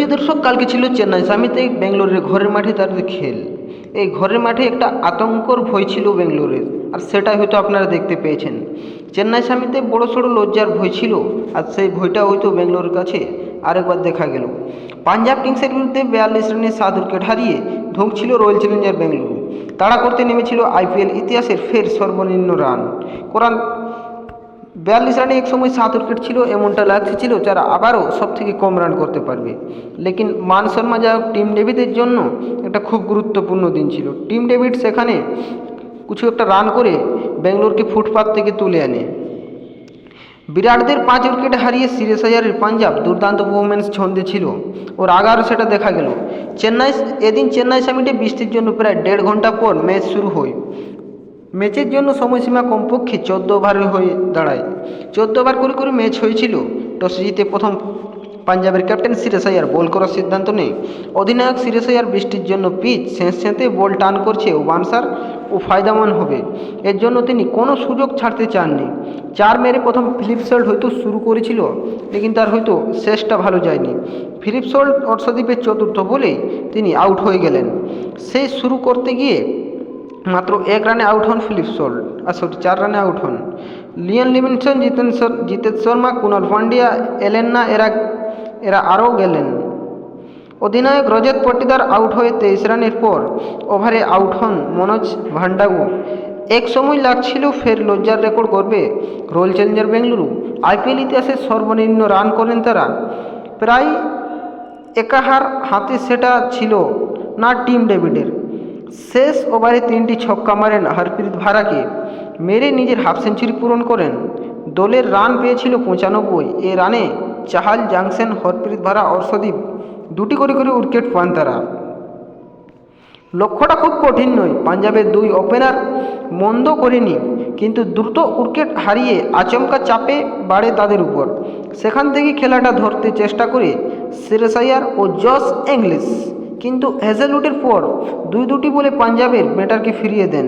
সুপ্রিয় দর্শক, কালকে ছিল চেন্নাই সামিতে বেঙ্গালোরের ঘরের মাঠে তাদের খেল। এই ঘরের মাঠে একটা আতঙ্কর ভয় ছিল বেঙ্গালোরের, আর সেটাই হয়তো আপনারা দেখতে পেয়েছেন। চেন্নাই সামিতে বড় সড়ো লজ্জার ভয় ছিল, আর সেই ভয়টা হয়তো বেঙ্গালোরের কাছে আরেকবার দেখা গেল। পাঞ্জাব কিংসের বিরুদ্ধে 42 রানে 7 উইকেট হারিয়ে ধুঁকছিল রয়্যাল চ্যালেঞ্জার বেঙ্গালুরু। তাড়া করতে নেমেছিল আইপিএল ইতিহাসের ফের সর্বনিম্ন রান করান 42 রানে এক সময় 7 উইকেট ছিল, এমনটা লাগছিল যারা আবারও সবথেকে কম রান করতে পারবে। লেকিন মান শর্মা যা টিম ডেভিডের জন্য একটা খুব গুরুত্বপূর্ণ দিন ছিল। টিম ডেভিড সেখানে কিছু একটা রান করে বেঙ্গালোরকে ফুটপাথ থেকে তুলে আনে। বিরাটদের 5 উইকেট হারিয়ে শ্রেয়স আইয়ারের পাঞ্জাব দুর্দান্ত পারফরম্যান্স ছন্দে ছিল, ওর আগারও সেটা দেখা গেল। এদিন চেন্নাই সামিটে বৃষ্টির জন্য প্রায় 1.5 ঘন্টা পর ম্যাচ শুরু হয়। ম্যাচের জন্য সময়সীমা কমপক্ষে 14 ওভারের হয়ে দাঁড়ায়। 14 ওভার করে ম্যাচ হয়েছিল। টসে জিতে প্রথম পাঞ্জাবের ক্যাপ্টেন শ্রেয়স আইয়ার বল করার সিদ্ধান্ত নেয়। অধিনায়ক শ্রেয়স আইয়ার বৃষ্টির জন্য পিচ স্যাঁতস্যাঁতে বল টান করছে ও বাউন্সার ও ফায়দামান হবে, এর জন্য তিনি কোনো সুযোগ ছাড়তে চাননি। 4 মেরে প্রথম ফিলিপ সল্ট হয়তো শুরু করেছিল, লেকিন তার হয়তো শেষটা ভালো যায়নি। ফিলিপ সল্ট অর্শদীপের চতুর্থ বলেই তিনি আউট হয়ে গেলেন। সেই শুরু করতে গিয়ে মাত্র 1 রানে আউট হন ফিলিপ সল্ট, 4 রানে আউট হন। লিয়ান লিভিংস্টন, জিতেশ শর্মা, কুনাল পান্ডিয়া এলেন না, এরা আরও গেলেন। অধিনায়ক রজত পটিদার আউট হয়ে 23 রানের পর ওভারে আউট হন মনোজ ভান্ডাগু। এক সময় লাগছিল ফের লজ্জার রেকর্ড করবে রয়্যাল চ্যালেঞ্জার বেঙ্গালুরু। আইপিএল ইতিহাসে সর্বনিম্ন রান করেন তারা। প্রায় একাহার হাতে সেটা ছিল না টিম ডেভিডের। শেষ ওভারে 3টি ছক্কা মারেন হরপ্রীত ভারাকে, মেরে নিজের হাফ সেঞ্চুরি পূরণ করেন। দলের রান পেয়েছিল 95। এ রানে চাহাল, জাংসেন, হরপ্রীত ভারা, অর্শদীপ 2টি করে উইকেট পান তারা। লক্ষ্যটা খুব কঠিন নয়, পাঞ্জাবের 2 ওপেনার মন্দ করেনি, কিন্তু দ্রুত উইকেট হারিয়ে আচমকা চাপে বাড়ে তাদের উপর। সেখান থেকে খেলাটা ধরতে চেষ্টা করে শ্রেয়স আইয়ার ও জশ ইংলিশ, কিন্তু হ্যাজেলউডের পর 2টি বলে পাঞ্জাবের ব্যাটারকে ফিরিয়ে দেন।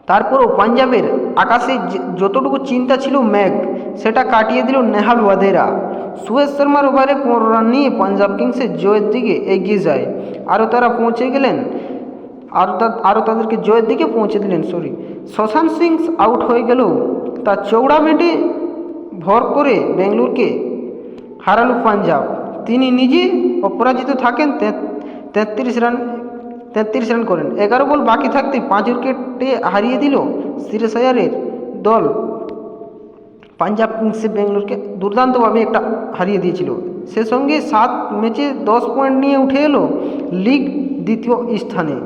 তারপরও পাঞ্জাবের আকাশে যতটুকু চিন্তা ছিল মেঘ, সেটা কাটিয়ে দিল নেহাল ওয়াদেরা। সুয়েশ শর্মার ওভারে 15 রান নিয়ে পাঞ্জাব কিংসের জয়ের দিকে এগিয়ে যায়। তাদেরকে জয়ের দিকে পৌঁছে দিলেন। শশাঙ্ক সিং আউট হয়ে গেলেও তার চৌড়া ব্যাটে ভর করে বেঙ্গালুরুকে হারালো পাঞ্জাব। তিনি নিজে অপরাজিত থাকেন, 33 রান করেন। 11 বল বাকি থাকতে 5 উইকেটে হারিয়ে দিল শ্রেয়স আইয়ারের দল। পাঞ্জাব কিংসে বেঙ্গালুরুকে দুর্দান্তভাবে একটা হারিয়ে দিয়েছিল। সে সঙ্গে 7 ম্যাচে 10 পয়েন্ট নিয়ে উঠে এলো লিগ দ্বিতীয় স্থানে।